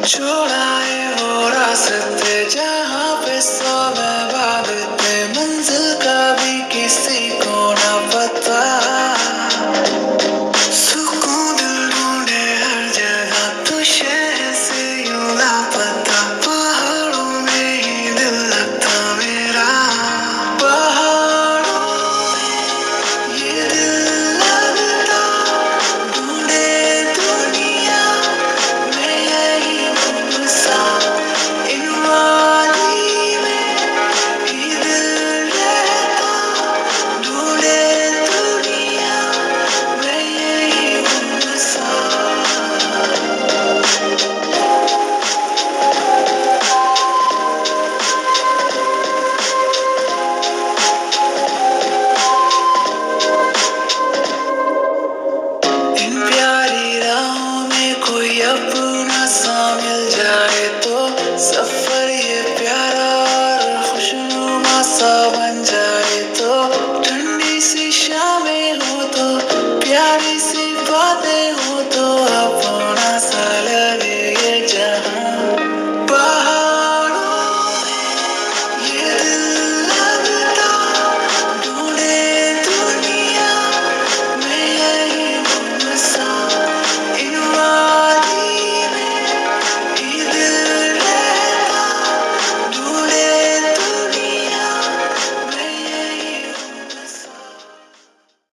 छोड़ा है वो रास्ते जहाँ पे सौ में भागते, मंजिल का भी किसी को ना पता। सुकून दिल ढूंढे हर जगह, तो शहर से यूं लापता। पहाड़ों में ही दिल लगता मेरा, पहाड़ों में ये दिल लगता। ढूंढे दुनिया में यही गुस्सा, इन वादी में ही दिल रहता। ढूंढे दुनिया में यही गुस्सा। इन प्यारी राहों में कोई अपना सा मिल जाए तो सफर ये प्यारा और खुशनुमा सा बन जाए।